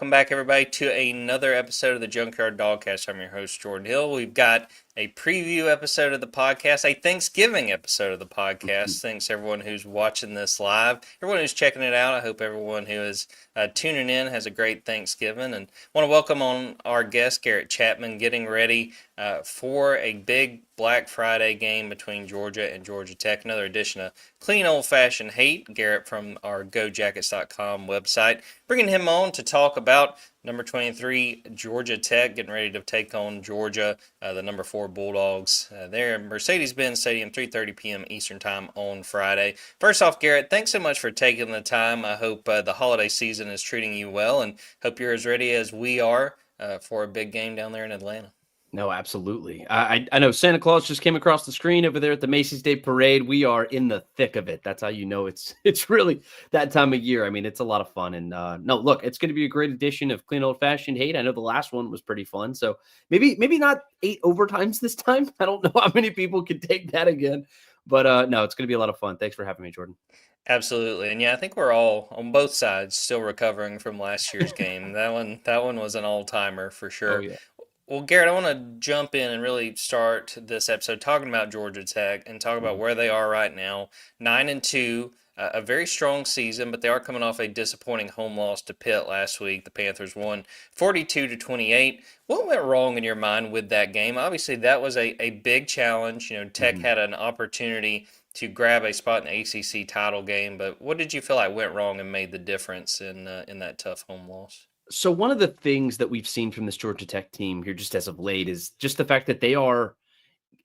welcome back, everybody, to another episode of the Junkyard Dawgcast. I'm your host, Jordan Hill. We've got a preview episode of the podcast, a Thanksgiving episode of the podcast. Thanks, everyone who's watching this live, everyone who's checking it out. I hope everyone who is tuning in has a great Thanksgiving. And want to welcome on our guest, Garrett Chapman, getting ready for a big Black Friday game between Georgia and Georgia Tech. Another edition of Clean Old Fashioned Hate. Garrett from our GoJackets.com website, bringing him on to talk about number 23 Georgia Tech getting ready to take on Georgia, the number 4 Bulldogs. There in Mercedes-Benz Stadium, 3:30 p.m. Eastern Time on Friday. First off, Garrett, thanks so much for taking the time. I hope the holiday season is treating you well, and hope you're as ready as we are for a big game down there in Atlanta. No, absolutely. I know Santa Claus just came across the screen over there at the Macy's Day Parade. We are in the thick of it. That's how you know it's really that time of year. I mean, it's a lot of fun. And no, look, it's going to be a great edition of Clean Old Fashioned Hate. I know the last one was pretty fun. So maybe not 8 overtimes this time. I don't know how many people can take that again. But no, it's going to be a lot of fun. Thanks for having me, Jordan. Absolutely. And yeah, I think we're all on both sides still recovering from last year's game. That one was an all-timer for Oh, sure. yeah. Well, Garrett, I want to jump in and really start this episode talking about Georgia Tech and talk about Mhm. where they are right now. 9-2, a very strong season, but they are coming off a disappointing home loss to Pitt last week. The Panthers won 42-28. What went wrong in your mind with that game? Obviously, that was a big challenge. You know, Tech Mhm. had an opportunity to grab a spot in the ACC title game, but what did you feel like went wrong and made the difference in that tough home loss? So one of the things that we've seen from this Georgia Tech team here just as of late is just the fact that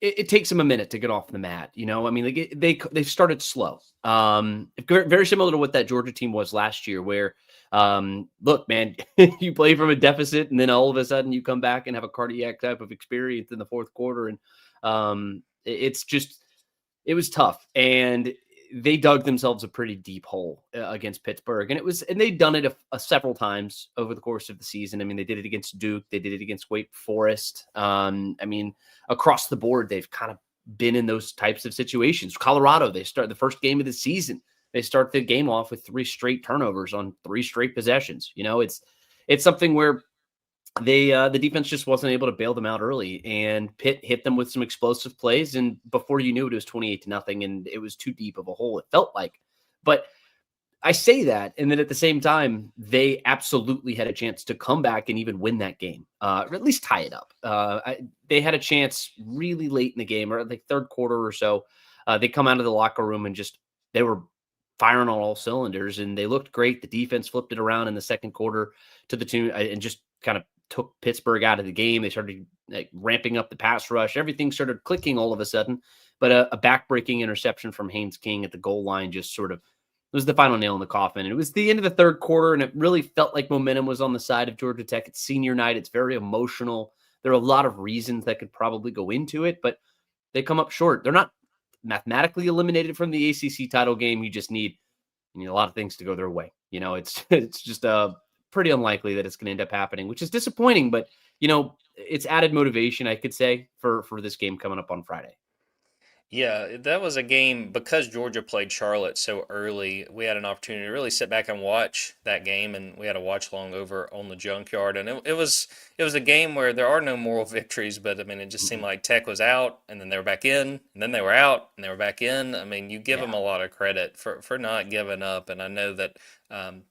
it takes them a minute to get off the mat. You know, I mean, they've started slow. Very similar to what that Georgia team was last year, where look, man, you play from a deficit and then all of a sudden you come back and have a cardiac type of experience in the fourth quarter. And it's just it was tough. And they dug themselves a pretty deep hole against Pittsburgh, and they'd done it several times over the course of the season. I mean, they did it against Duke, they did it against Wake Forest. I mean, across the board, they've kind of been in those types of situations. Colorado, they start the first game of the season, they start the game off with 3 straight turnovers on 3 straight possessions. You know, it's something where the defense just wasn't able to bail them out early, and Pitt hit them with some explosive plays, and before you knew it was 28-0, and it was too deep of a hole, it felt like. But I say that, and then at the same time, they absolutely had a chance to come back and even win that game, or at least tie it up. They had a chance really late in the game, or like third quarter or so. They come out of the locker room and they were firing on all cylinders, and they looked great. The defense flipped it around in the second quarter to the tune, and just kind of took Pittsburgh out of the game. They started ramping up the pass rush. Everything started clicking all of a sudden. But a back-breaking interception from Haynes King at the goal line just sort of was the final nail in the coffin. And it was the end of the third quarter, and it really felt like momentum was on the side of Georgia Tech. It's senior night. It's very emotional. There are a lot of reasons that could probably go into it, but they come up short. They're not mathematically eliminated from the ACC title game. You need a lot of things to go their way. You know, it's just pretty unlikely that it's going to end up happening, which is disappointing, but it's added motivation, I could say, for this game coming up on Friday. Yeah, that was a game because Georgia played Charlotte so early. We had an opportunity to really sit back and watch that game, and we had a watch long over on the Junkyard. And it was a game where there are no moral victories, but I mean, it just seemed Mhm. like Tech was out, and then they were back in, and then they were out, and they were back in. I mean, you give them Yeah. a lot of credit for not giving up, and I know that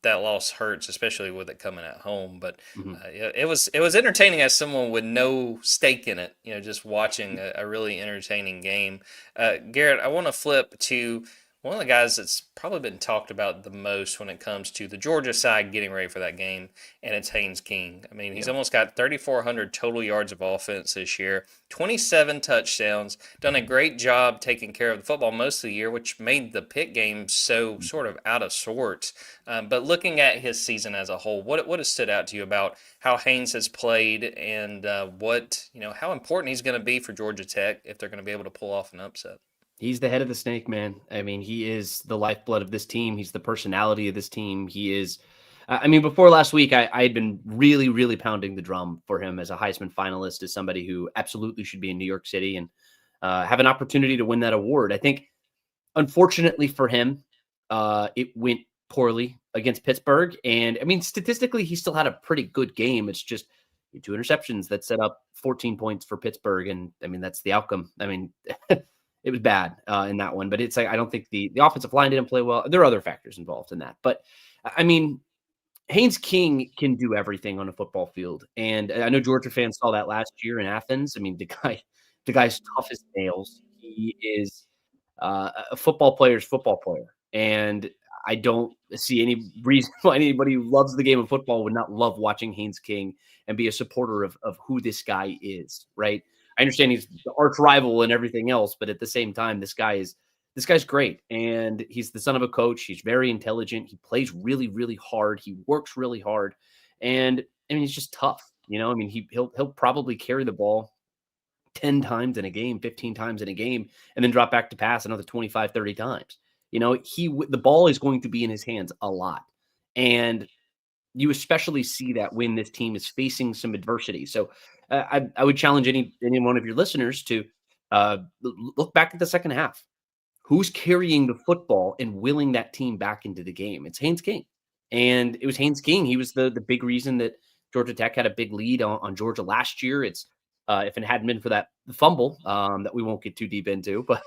that loss hurts, especially with it coming at home. But Mhm. it was entertaining as someone with no stake in it. You know, just watching a really entertaining game. Garrett, I want to flip to one of the guys that's probably been talked about the most when it comes to the Georgia side getting ready for that game, and it's Haynes King. I mean, he's Yeah. almost got 3,400 total yards of offense this year, 27 touchdowns, done a great job taking care of the football most of the year, which made the Pitt game so sort of out of sorts. But looking at his season as a whole, what has stood out to you about how Haynes has played and how important he's going to be for Georgia Tech if they're going to be able to pull off an upset? He's the head of the snake, man. I mean, he is the lifeblood of this team. He's the personality of this team. He is, I mean, before last week, I had been really, really pounding the drum for him as a Heisman finalist, as somebody who absolutely should be in New York City and have an opportunity to win that award. I think, unfortunately for him, it went poorly against Pittsburgh. And I mean, statistically, he still had a pretty good game. It's just 2 interceptions that set up 14 points for Pittsburgh. And I mean, that's the outcome. I mean, it was bad in that one, but it's like, I don't think the offensive line didn't play well. There are other factors involved in that. But I mean, Haynes King can do everything on a football field. And I know Georgia fans saw that last year in Athens. I mean, the guy's tough as nails. He is a football player. And I don't see any reason why anybody who loves the game of football would not love watching Haynes King and be a supporter of who this guy is, right? I understand he's the arch rival and everything else, but at the same time, this guy's great, and he's the son of a coach. He's very intelligent. He plays really, really hard. He works really hard, and I mean, he's just tough. I mean, he'll probably carry the ball 10 times in a game, 15 times in a game, and then drop back to pass another 25, 30 times. The ball is going to be in his hands a lot. And you especially see that when this team is facing some adversity. So I would challenge any one of your listeners to look back at the second half. Who's carrying the football and willing that team back into the game? It's Haynes King. And it was Haynes King. He was the big reason that Georgia Tech had a big lead on Georgia last year. It's if it hadn't been for that fumble that we won't get too deep into, but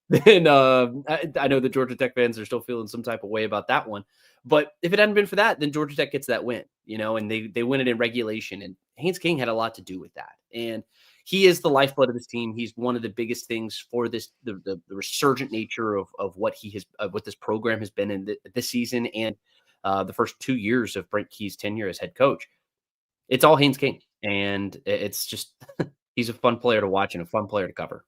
then I know the Georgia Tech fans are still feeling some type of way about that one. But if it hadn't been for that, then Georgia Tech gets that win, and they win it in regulation. And Haynes King had a lot to do with that. And he is the lifeblood of this team. He's one of the biggest things for this the resurgent nature of what he has what this program has been in this season and the first 2 years of Brent Key's tenure as head coach. It's all Haynes King, and it's just he's a fun player to watch and a fun player to cover.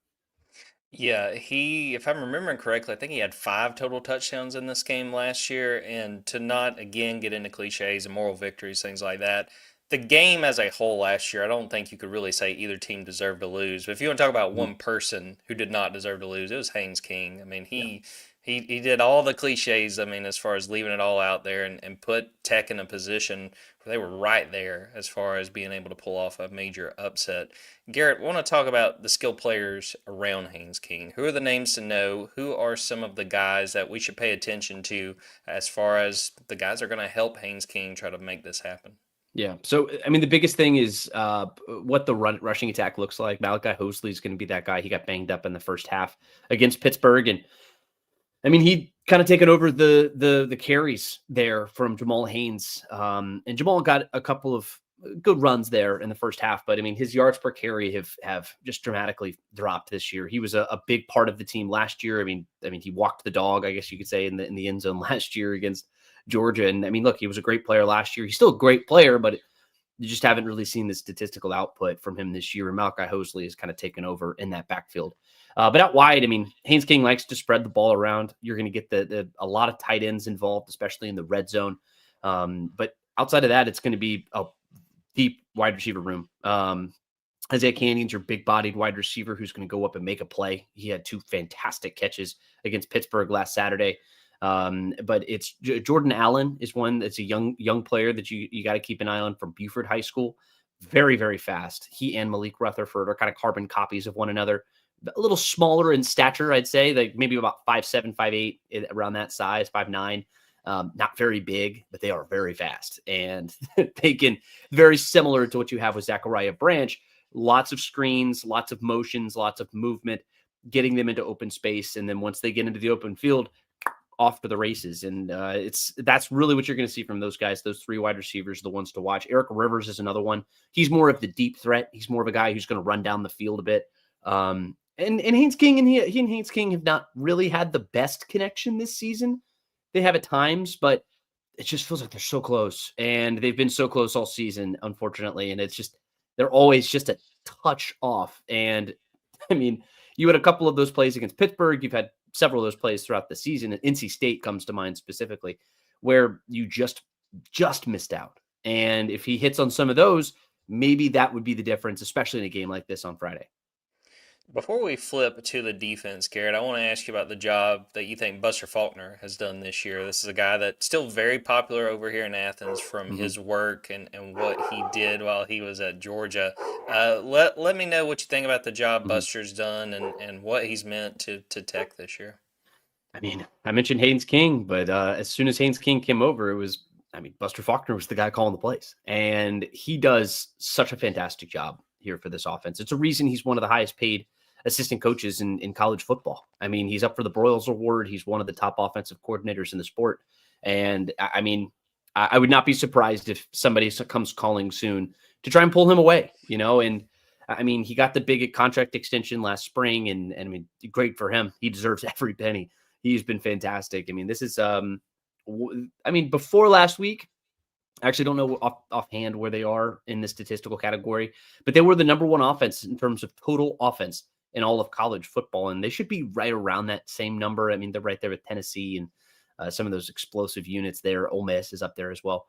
Yeah, if I'm remembering correctly, I think he had 5 total touchdowns in this game last year. And to not again get into cliches and moral victories, things like that, the game as a whole last year, I don't think you could really say either team deserved to lose. But if you want to talk about Mhm. one person who did not deserve to lose, it was Haynes King. I mean, Yeah. he did all the cliches. I mean, as far as leaving it all out there and put Tech in a position where they were right there as far as being able to pull off a major upset. Garrett, want to talk about the skill players around Haynes King. Who are the names to know? Who are some of the guys that we should pay attention to as far as the guys that are going to help Haynes King try to make this happen? Yeah. So, I mean, the biggest thing is what the rushing attack looks like. Malachi Hosley is going to be that guy. He got banged up in the first half against Pittsburgh. And I mean, he kind of taken over the carries there from Jamal Haynes. And Jamal got a couple of good runs there in the first half. But I mean, his yards per carry have just dramatically dropped this year. He was a big part of the team last year. I mean, he walked the dog, I guess you could say, in the end zone last year against Georgia. And I mean, look, he was a great player last year. He's still a great player, but you just haven't really seen the statistical output from him this year. And Malachi Hosley has kind of taken over in that backfield. But out wide, I mean, Haynes King likes to spread the ball around. You're going to get a lot of tight ends involved, especially in the red zone. But outside of that, it's going to be a deep wide receiver room. Isaiah Cannon's your big-bodied wide receiver who's going to go up and make a play. He had 2 fantastic catches against Pittsburgh last Saturday. But it's Jordan Allen is one that's a young player that you got to keep an eye on from Buford High School. Very, very fast. He and Malik Rutherford are kind of carbon copies of one another. A little smaller in stature, I'd say, like maybe about 5'7", 5'8", around that size, 5'9". Not very big, but they are very fast. And they can, very similar to what you have with Zachariah Branch, lots of screens, lots of motions, lots of movement, getting them into open space. And then once they get into the open field, off to the races. And that's really what you're going to see from those guys. Those 3 wide receivers, the ones to watch. Eric Rivers is another one. He's more of the deep threat. He's more of a guy who's going to run down the field a bit. And Haynes King and he and Haynes King have not really had the best connection this season. They have at times, but it just feels like they're so close. And they've been so close all season, unfortunately. And it's just, they're always just a touch off. And I mean, you had a couple of those plays against Pittsburgh. You've had several of those plays throughout the season. And NC State comes to mind specifically, where you just missed out. And if he hits on some of those, maybe that would be the difference, especially in a game like this on Friday. Before we flip to the defense, Garrett, I want to ask you about the job that you think Buster Faulkner has done this year. This is a guy that's still very popular over here in Athens from Mm-hmm. his work and what he did while he was at Georgia. Let me know what you think about the job Mm-hmm. Buster's done and what he's meant to Tech this year. I mean, I mentioned Haynes King, but as soon as Haynes King came over, it was, I mean, Buster Faulkner was the guy calling the plays. And he does such a fantastic job here for this offense. It's a reason he's one of the highest paid assistant coaches in college football. I mean, he's up for the Broyles Award. He's one of the top offensive coordinators in the sport. And I mean, I would not be surprised if somebody comes calling soon to try and pull him away, you know, and I mean, he got the big contract extension last spring, and I mean, great for him. He deserves every penny. He's been fantastic. I mean, this is, I mean, before last week, I actually don't know offhand where they are in the statistical category, but they were the number one offense in terms of total offense in all of college football, and they should be right around that same number. I mean, they're right there with Tennessee and some of those explosive units there. Ole Miss is up there as well,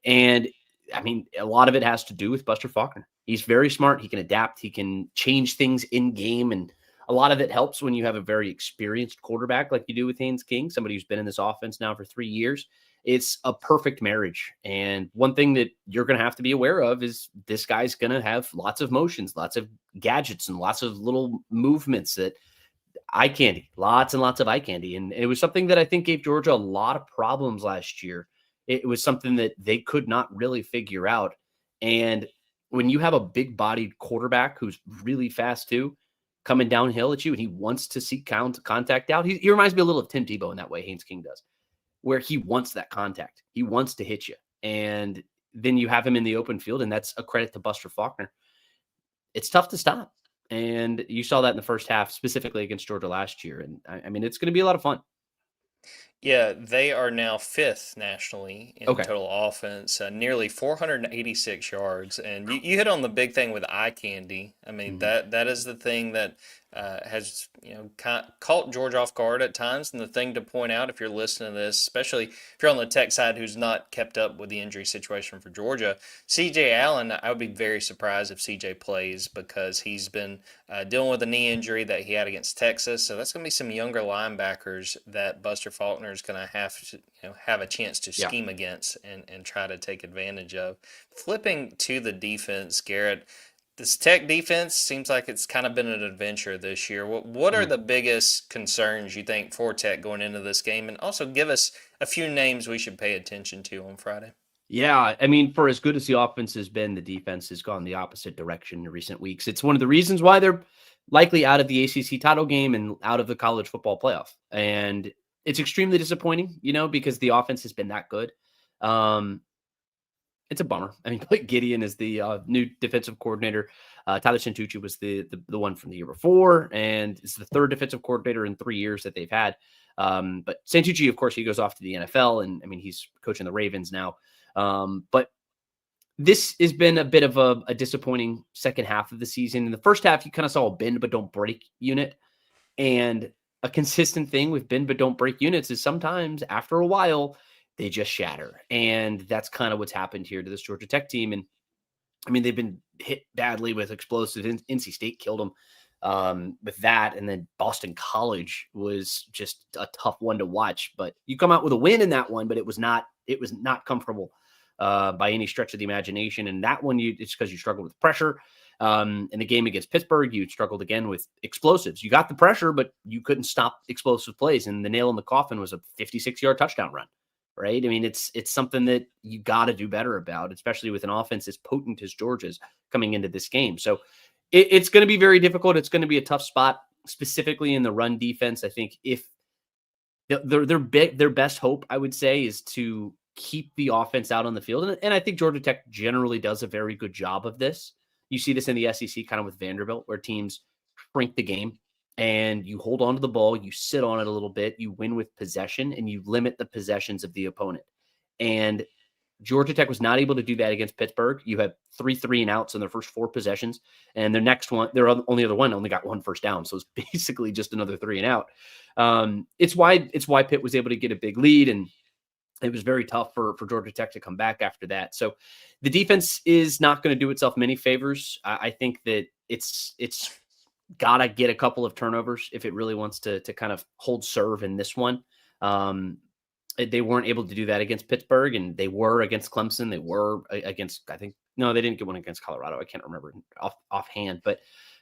and I mean, a lot of it has to do with Buster Faulkner. He's very smart. He can adapt. He can change things in game, and a lot of it helps when you have a very experienced quarterback like you do with Haynes King, somebody who's been in this offense now for 3 years. It's a perfect marriage. And one thing that you're going to have to be aware of is this guy's going to have lots of motions, lots of gadgets, and lots of little movements that eye candy, lots and lots of eye candy. And it was something that I think gave Georgia a lot of problems last year. It was something that they could not really figure out. And when you have a big bodied quarterback who's really fast too, coming downhill at you, and he wants to seek contact out, he reminds me a little of Tim Tebow in that way, Haynes King does, where he wants that contact. He wants to hit you. And then you have him in the open field, and that's a credit to Buster Faulkner. It's tough to stop. And you saw that in the first half, specifically against Georgia last year. And I mean, it's going to be a lot of fun. Yeah, they are now fifth nationally in Okay. total offense, nearly 486 yards. And you hit on the big thing with eye candy. I mean, Mhm. that is the thing that has caught George off guard at times. And the thing to point out, if you're listening to this, especially if you're on the tech side who's not kept up with the injury situation for Georgia, C.J. Allen, I would be very surprised if C.J. plays because he's been dealing with a knee injury that he had against Texas. So that's going to be some younger linebackers that Buster Faulkner is going to have a chance to Yeah. scheme against and try to take advantage of. Flipping to the defense, Garrett, this Tech defense seems like it's kind of been an adventure this year. What are Mhm. the biggest concerns you think for Tech going into this game? And also give us a few names we should pay attention to on Friday. Yeah, I mean, for as good as the offense has been, the defense has gone the opposite direction in recent weeks. It's one of the reasons why they're likely out of the ACC title game and out of the college football playoff. And it's extremely disappointing, you know, because the offense has been that good. Um, it's a bummer. I mean, Blake Gideon is the new defensive coordinator. Tyler Santucci was the one from the year before, and it's the third defensive coordinator in 3 years that they've had. But Santucci, of course, he goes off to the NFL, and I mean, he's coaching the Ravens now. But this has been a bit of a disappointing second half of the season. In the first half, you kind of saw a bend but don't break unit. And a consistent thing with bend but don't break units is sometimes after a while, they just shatter. And that's kind of what's happened here to this Georgia Tech team. And I mean, they've been hit badly with explosives. NC State killed them with that. And then Boston College was just a tough one to watch. But you come out with a win in that one, but it was not comfortable by any stretch of the imagination. And that one, it's because you struggled with pressure. In the game against Pittsburgh, you struggled again with explosives. You got the pressure, but you couldn't stop explosive plays. And the nail in the coffin was a 56-yard touchdown run. Right. I mean, it's something that you got to do better about, especially with an offense as potent as Georgia's coming into this game. So it's going to be very difficult. It's going to be a tough spot, specifically in the run defense. I think if their best hope, I would say, is to keep the offense out on the field. And I think Georgia Tech generally does a very good job of this. You see this in the SEC kind of with Vanderbilt, where teams shrink the game and you hold on to the ball, you sit on it a little bit, you win with possession, and you limit the possessions of the opponent. And Georgia Tech was not able to do that against Pittsburgh. You had 3 and outs in their first 4 possessions, and their next one, their only other one, only got 1 first down. So it's basically just another 3 and out. It's why Pitt was able to get a big lead, and it was very tough for Georgia Tech to come back after that. So the defense is not going to do itself many favors. I think that it's got to get a couple of turnovers if it really wants to kind of hold serve in this one. They weren't able to do that against Pittsburgh, and they were against Clemson. They were against, I think, no, they didn't get one against Colorado. I can't remember offhand, but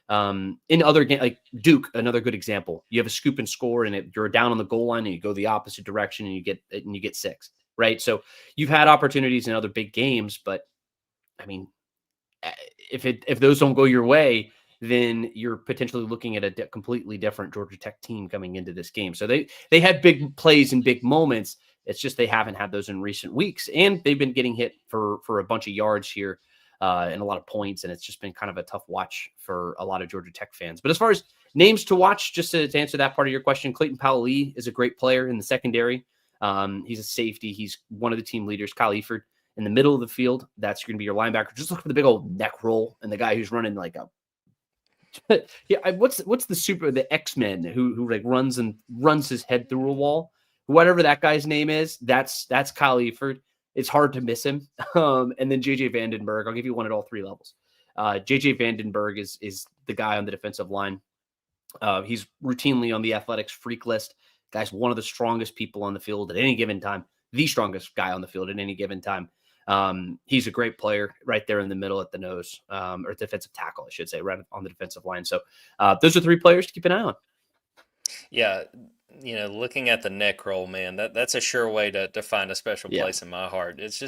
In other games, like Duke, another good example, you have a scoop and score and you're down on the goal line and you go the opposite direction and you get 6, right? So you've had opportunities in other big games, but I mean, if those don't go your way, then you're potentially looking at a completely different Georgia Tech team coming into this game. So they had big plays and big moments. It's just they haven't had those in recent weeks, and they've been getting hit for a bunch of yards here and a lot of points, and it's just been kind of a tough watch for a lot of Georgia Tech fans. But as far as names to watch, just to answer that part of your question, Clayton Powell-Lee is a great player in the secondary. He's a safety. He's one of the team leaders. Kyle Eford in the middle of the field, that's going to be your linebacker. Just look for the big old neck roll and the guy who's running like a yeah. What's the X-Men who like runs his head through a wall? Whatever that guy's name is, that's Kyle Eford. It's hard to miss him. And then JJ Vandenberg, I'll give you one at all 3 levels. JJ Vandenberg is the guy on the defensive line. He's routinely on the athletics freak list. Guy's one of the strongest people on the field at any given time. The strongest guy on the field at any given time. He's a great player right there in the middle at the nose, or defensive tackle, I should say, right on the defensive line. So those are 3 players to keep an eye on. Yeah, looking at the neck roll, man, that's a sure way to find a special place in my heart. It's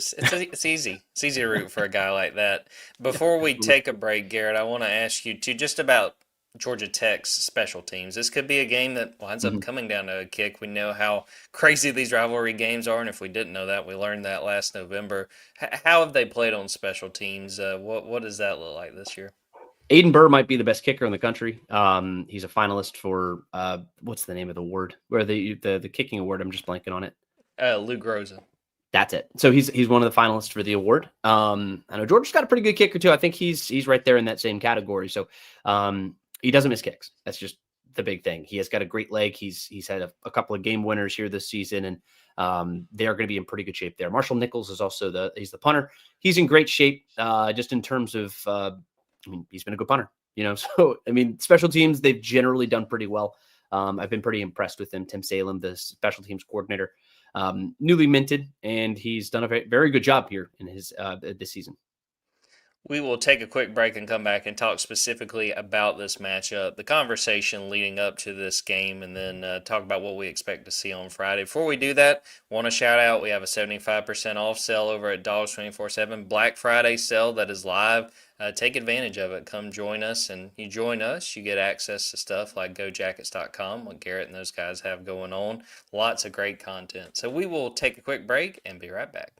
easy. It's easy to root for a guy like that. Before we take a break, Garrett, I want to ask you too, just about Georgia Tech's special teams. This could be a game that winds up coming down to a kick. We know how crazy these rivalry games are, and if we didn't know that, we learned that last November. How have they played on special teams? What does that look like this year? Aiden Burr might be the best kicker in the country. He's a finalist for what's the name of the award? Where the kicking award? I'm just blanking on it. Lou Groza. That's it. So he's one of the finalists for the award. I know Georgia's got a pretty good kicker too. I think he's right there in that same category. So he doesn't miss kicks. That's just the big thing. He has got a great leg. He's had a couple of game winners here this season, and they are going to be in pretty good shape there. Marshall Nichols is also he's the punter. He's in great shape, just in terms of. He's been a good punter, So special teams, they've generally done pretty well. I've been pretty impressed with him. Tim Salem, the special teams coordinator, newly minted, and he's done a very, very good job here in his this season. We will take a quick break and come back and talk specifically about this matchup, the conversation leading up to this game, and then talk about what we expect to see on Friday. Before we do that, want to shout out, we have a 75% off sale over at Dogs 24/7 Black Friday sale that is live. Take advantage of it. Come join us, and you join us, you get access to stuff like GoJackets.com, what Garrett and those guys have going on. Lots of great content. So we will take a quick break and be right back.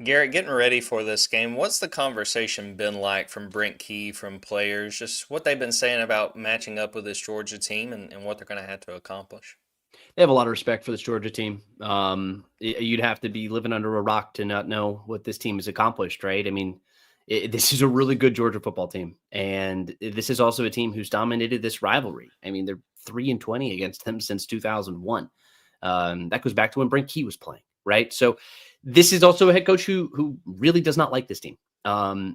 Garrett, getting ready for this game, what's the conversation been like from Brent Key, from players, just what they've been saying about matching up with this Georgia team and what they're going to have to accomplish? They have a lot of respect for this Georgia team. You'd have to be living under a rock to not know what this team has accomplished, right? This is a really good Georgia football team, and this is also a team who's dominated this rivalry. They're 3-20 against them since 2001. That goes back to when Brent Key was playing, right? So this is also a head coach who really does not like this team.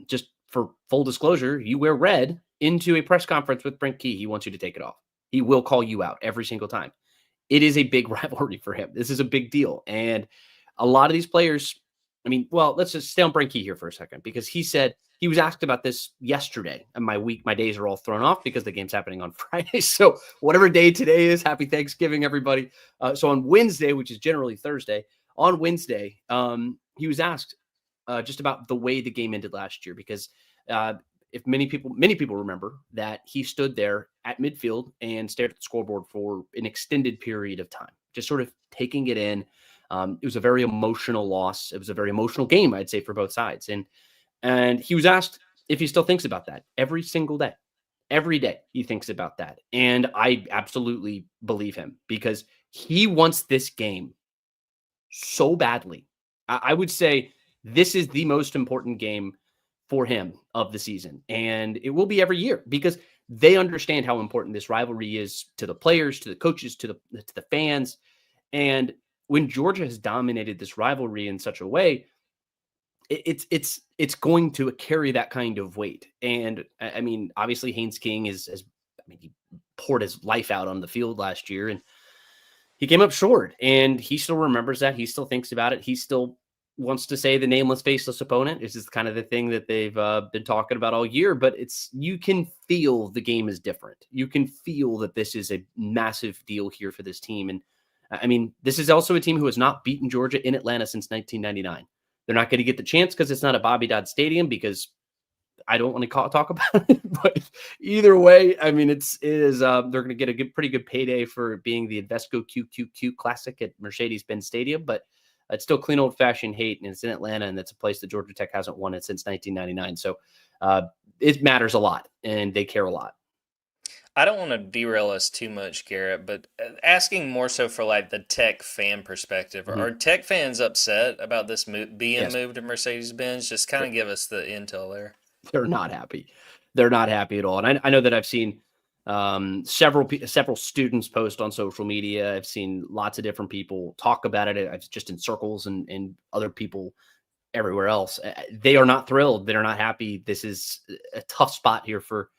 Just for full disclosure, you wear red into a press conference with Brent Key. He wants you to take it off. He will call you out every single time. It is a big rivalry for him. This is a big deal. And a lot of these players, let's just stay on Brent Key here for a second, because he said he was asked about this yesterday, and my days are all thrown off because the game's happening on Friday. So whatever day today is, happy Thanksgiving, everybody. So on Wednesday, which is generally Thursday, on Wednesday, he was asked just about the way the game ended last year, because if many people remember that he stood there at midfield and stared at the scoreboard for an extended period of time, just sort of taking it in. It was a very emotional loss. It was a very emotional game, I'd say, for both sides. And he was asked if he still thinks about that every single day. Every day he thinks about that. And I absolutely believe him, because he wants this game so badly. I would say this is the most important game for him of the season. And it will be every year because they understand how important this rivalry is to the players, to the coaches, to the fans. And when Georgia has dominated this rivalry in such a way, it's going to carry that kind of weight. And I mean, obviously Haynes King he poured his life out on the field last year and he came up short, and he still remembers that. He still thinks about it. He still wants to say the nameless, faceless opponent. This is kind of the thing that they've been talking about all year, but you can feel the game is different. You can feel that this is a massive deal here for this team. And I mean, this is also a team who has not beaten Georgia in Atlanta since 1999. They're not going to get the chance because it's not a Bobby Dodd Stadium, because I don't want to talk about it, but either way, I mean, they're going to get a pretty good payday for being the Invesco QQQ Classic at Mercedes-Benz Stadium, but it's still clean old-fashioned hate, and it's in Atlanta, and that's a place that Georgia Tech hasn't won it since 1999. So it matters a lot, and they care a lot. I don't want to derail us too much, Garrett, but asking more so for like the Tech fan perspective. Mm-hmm. Are Tech fans upset about this being Yes. moved to Mercedes-Benz? Just kind of give us the intel there. They're not happy. They're not happy at all. And I know that I've seen several students post on social media. I've seen lots of different people talk about it. I've just in circles and other people everywhere else. They are not thrilled. They're not happy. This is a tough spot here for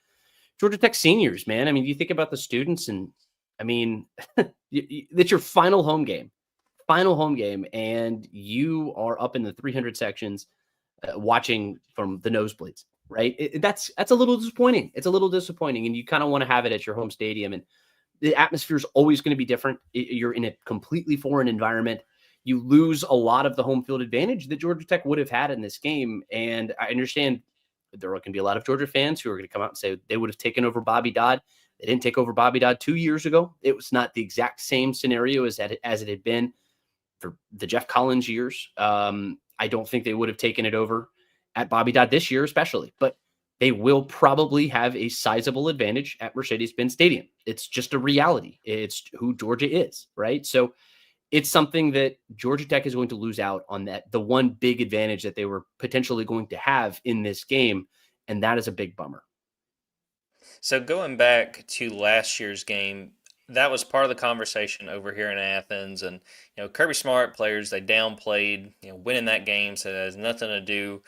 Georgia Tech seniors, man. I mean, you think about the students, and I mean, it's your final home game, and you are up in the 300 sections watching from the nosebleeds, right? That's a little disappointing. It's a little disappointing, and you kind of want to have it at your home stadium, and the atmosphere is always going to be different. You're in a completely foreign environment. You lose a lot of the home field advantage that Georgia Tech would have had in this game, and I understand there can be a lot of Georgia fans who are going to come out and say they would have taken over Bobby Dodd. They didn't take over Bobby Dodd 2 years ago. It was not the exact same scenario as it had been for the Jeff Collins years. I don't think they would have taken it over at Bobby Dodd this year, especially, but they will probably have a sizable advantage at Mercedes-Benz Stadium. It's just a reality. It's who Georgia is, right? So it's something that Georgia Tech is going to lose out on, that the one big advantage that they were potentially going to have in this game. And that is a big bummer. So going back to last year's game, that was part of the conversation over here in Athens. And, Kirby Smart players, they downplayed, winning that game. So that has nothing to do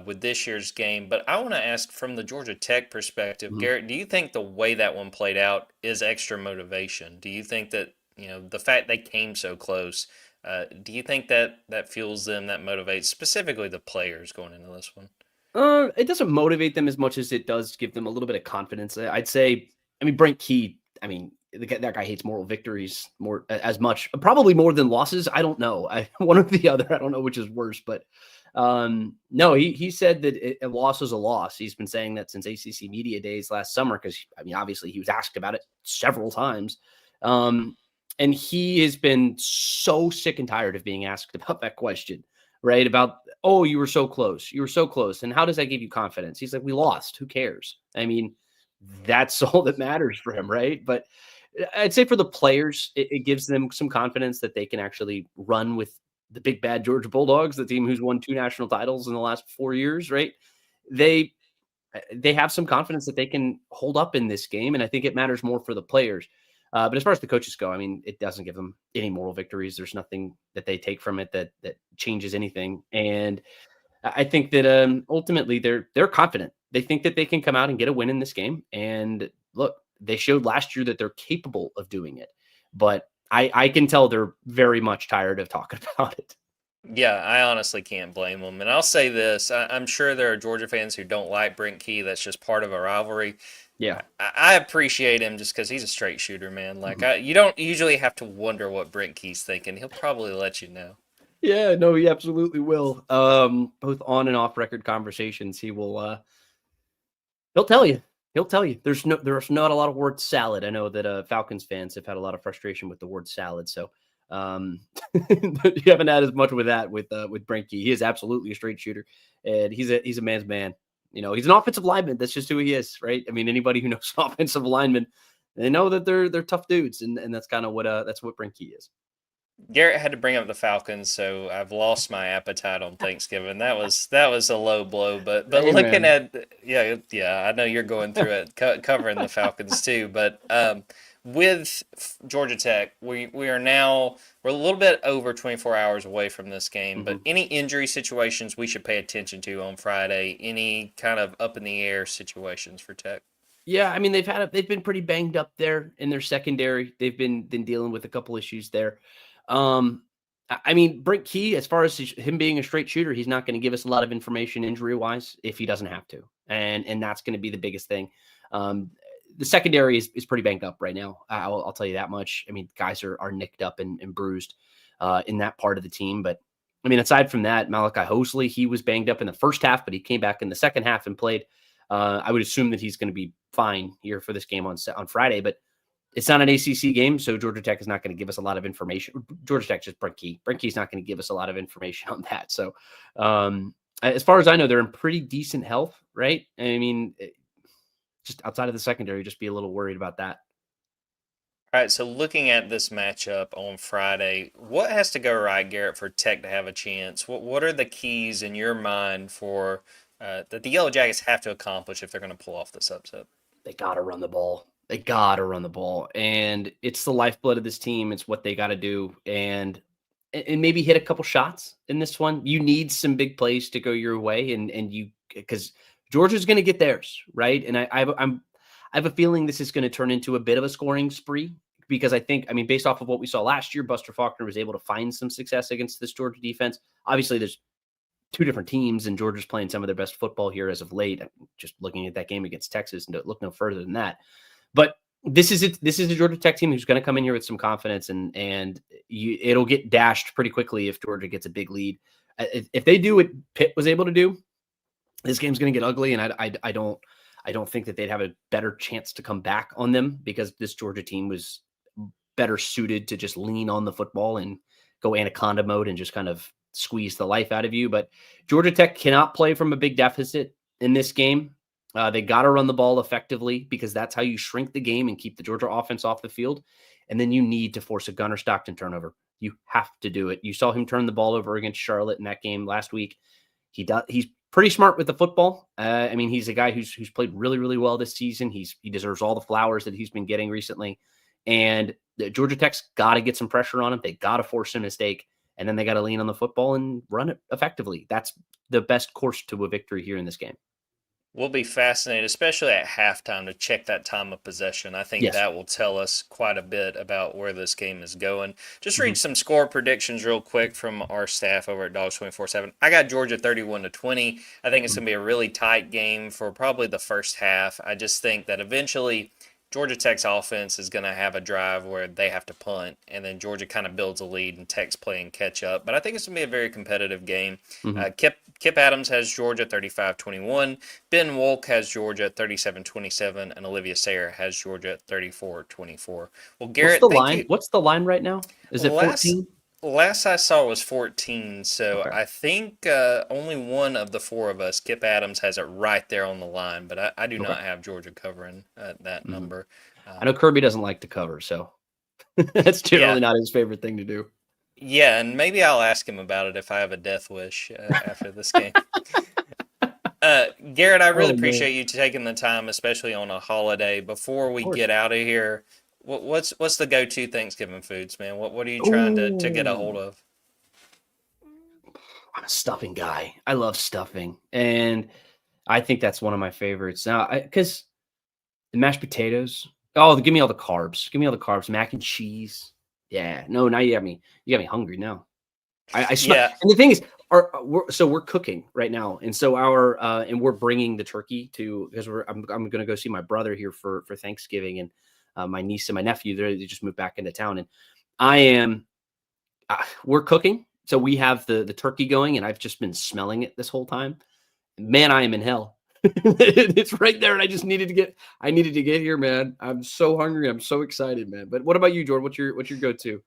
with this year's game. But I want to ask from the Georgia Tech perspective, Garrett, do you think the way that one played out is extra motivation? Do you think that, the fact they came so close, do you think that fuels them, that motivates specifically the players going into this one? It doesn't motivate them as much as it does give them a little bit of confidence. I'd say, Brent Key, that guy hates moral victories probably more than losses. I don't know. One or the other. I don't know which is worse, but no, he said that a loss is a loss. He's been saying that since ACC Media Days last summer, because obviously he was asked about it several times. And he has been so sick and tired of being asked about that question, right? About, oh, you were so close. You were so close. And how does that give you confidence? He's like, we lost. Who cares? That's all that matters for him, right? But I'd say for the players, it gives them some confidence that they can actually run with the big bad Georgia Bulldogs, the team who's won 2 national titles in the last 4 years, right? They have some confidence that they can hold up in this game, and I think it matters more for the players. But as far as the coaches go, it doesn't give them any moral victories. There's nothing that they take from it that changes anything. And I think that ultimately they're confident. They think that they can come out and get a win in this game. And look, they showed last year that they're capable of doing it. But I can tell they're very much tired of talking about it. Yeah, I honestly can't blame them. And I'll say this, I'm sure there are Georgia fans who don't like Brent Key. That's just part of a rivalry. Yeah. I appreciate him just because he's a straight shooter, man. Like, you don't usually have to wonder what Brent Key's thinking. He'll probably let you know. Yeah, no, he absolutely will. Both on and off record conversations, he'll tell you. He'll tell you. There's not a lot of word salad. I know that Falcons fans have had a lot of frustration with the word salad. So you haven't had as much with that with Brent Key. He is absolutely a straight shooter, and he's a man's man. He's an offensive lineman. That's just who he is, right? Anybody who knows offensive linemen, they know that they're tough dudes, and that's kind of what Brent Key is. Garrett had to bring up the Falcons, so I've lost my appetite on Thanksgiving. That was a low blow, but Hey, looking man. at yeah, I know you're going through it, covering the Falcons too. But with Georgia Tech, we are now we're a little bit over 24 hours away from this game. But Mhm. any injury situations we should pay attention to on Friday? Any kind of up in the air situations for Tech? Yeah, I mean they've been pretty banged up there in their secondary. They've been dealing with a couple issues there. I mean Brent Key, as far as him being a straight shooter, he's not going to give us a lot of information injury wise if he doesn't have to, and that's going to be the biggest thing. Um, the secondary is pretty banged up right now. I'll tell you that much. I mean, guys are nicked up and bruised in that part of the team, but I mean, aside from that, Malachi Hosley, he was banged up in the first half, but he came back in the second half and played. I would assume that he's going to be fine here for this game on Friday, but it's not an ACC game, so Georgia Tech is not going to give us a lot of information. Georgia Tech just Brent Key. Brent Key's not going to give us a lot of information on that. So, as far as I know, they're in pretty decent health, right? I mean, just outside of the secondary, just be a little worried about that. All right, so looking at this matchup on Friday, what has to go right, Garrett, for Tech to have a chance? What are the keys in your mind for that the Yellow Jackets have to accomplish if they're going to pull off this upset? They got to run the ball. They got to run the ball, and it's the lifeblood of this team. It's what they got to do, and maybe hit a couple shots in this one. You need some big plays to go your way, and you because Georgia's going to get theirs, right? And I have a feeling this is going to turn into a bit of a scoring spree because I mean, based off of what we saw last year, Buster Faulkner was able to find some success against this Georgia defense. Obviously, there's two different teams, and Georgia's playing some of their best football here as of late. Just looking at that game against Texas, and look no further than that. But this is it. This is a Georgia Tech team who's going to come in here with some confidence, and it'll get dashed pretty quickly if Georgia gets a big lead. If they do what Pitt was able to do, this game's going to get ugly, and I don't think that they'd have a better chance to come back on them because this Georgia team was better suited to just lean on the football and go anaconda mode and just kind of squeeze the life out of you. But Georgia Tech cannot play from a big deficit in this game. They got to run the ball effectively because that's how you shrink the game and keep the Georgia offense off the field. And then you need to force a Gunnar Stockton turnover. You have to do it. You saw him turn the ball over against Charlotte in that game last week. He's pretty smart with the football. I mean, he's a guy who's played really, really well this season. He deserves all the flowers that he's been getting recently. And Georgia Tech's got to get some pressure on him. They got to force a mistake, and then they got to lean on the football and run it effectively. That's the best course to a victory here in this game. We'll be fascinated, especially at halftime, to check that time of possession. I think Yes. that will tell us quite a bit about where this game is going. Just read Mhm. some score predictions real quick from our staff over at Dogs 24/7. I got Georgia 31-20. I think it's Mhm. going to be a really tight game for probably the first half. I just think that eventually Georgia Tech's offense is going to have a drive where they have to punt, and then Georgia kind of builds a lead, and Tech's playing catch up. But I think it's going to be a very competitive game. Mhm. Kip Adams has Georgia 35-21. Ben Wolk has Georgia at 37-27, and Olivia Sayer has Georgia at 34-24. Well, What's the Garrett, thank line? you. What's the line right now? Is it Last 14? last I saw was 14, so Okay. I think only one of the four of us, Kip Adams, has it right there on the line, but I do Okay. not have Georgia covering that Mhm. number. I know Um, Kirby doesn't like to cover, so that's yeah, generally not his favorite thing to do. yeah, and maybe I'll ask him about it if I have a death wish after this game. Garrett, I really Oh man. appreciate you taking the time, especially on a holiday. Before Of we course. get out of here, what's the go-to Thanksgiving foods, man? What are you trying to get a hold Oh, of? I'm a stuffing guy. I love stuffing, and I think that's one of my favorites. Now, because the mashed potatoes. Oh, give me all the carbs. Give me all the carbs. Mac and cheese. Yeah. No, now you got me. You got me hungry now. I smell. Yeah, And the thing is, we're cooking right now, and so and we're bringing the turkey to because I'm gonna go see my brother here for Thanksgiving, and my niece and my nephew they just moved back into town, and I am we're cooking, so we have the turkey going, and I've just been smelling it this whole time. Man, I am in hell. It's right there, and I needed to get here, man. I'm so hungry. I'm so excited, man. But what about you, Jordan? What's your go-to?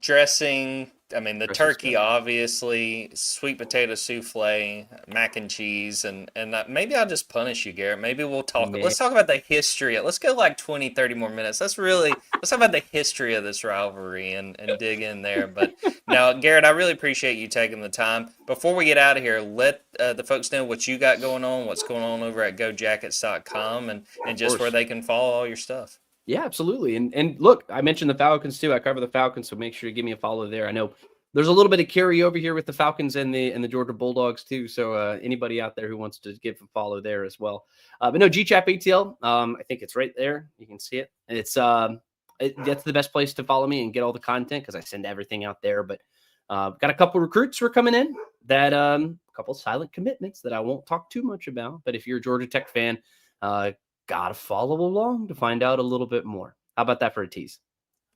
dressing, I mean, the Christmas turkey, dinner. obviously, sweet potato souffle, mac and cheese, and maybe I'll just punish you, Garrett. Maybe we'll talk. Man, Let's talk about the history. Let's go like 20, 30 more minutes. Let's talk about the history of this rivalry and dig in there. But now, Garrett, I really appreciate you taking the time. Before we get out of here, let the folks know what you got going on, what's going on over at GoJackets.com, and of just where course. they can follow all your stuff. Yeah, absolutely. And look, I mentioned the Falcons too. I cover the Falcons, so make sure to give me a follow there. I know there's a little bit of carryover here with the Falcons and the Georgia Bulldogs too. So anybody out there who wants to give a follow there as well. But no, GChap ATL. I think it's right there. You can see it. It's that's the best place to follow me and get all the content because I send everything out there. But got a couple recruits who are coming in that a couple silent commitments that I won't talk too much about. But if you're a Georgia Tech fan, gotta follow along to find out a little bit more. How about that for a tease?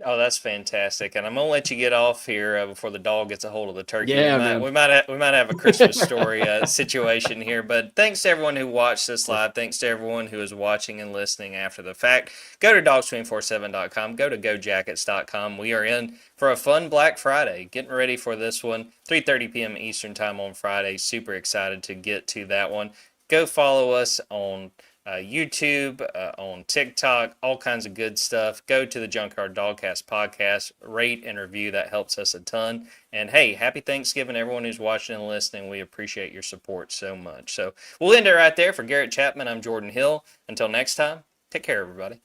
Oh, that's fantastic! And I'm gonna let you get off here before the dog gets a hold of the turkey. We Yeah, might man. we might have, we might have a Christmas story situation here. But thanks to everyone who watched this live. Thanks to everyone who is watching and listening after the fact. Go to dogs247.com. Go to gojackets.com. We are in for a fun Black Friday. Getting ready for this one. 3:30 p.m. Eastern time on Friday. Super excited to get to that one. Go follow us on YouTube, on TikTok, all kinds of good stuff. Go to the Junkyard Dawgcast podcast, rate and review. That helps us a ton. And hey, happy Thanksgiving, everyone who's watching and listening. We appreciate your support so much. So we'll end it right there. For Garrett Chapman, I'm Jordan Hill. Until next time, take care, everybody.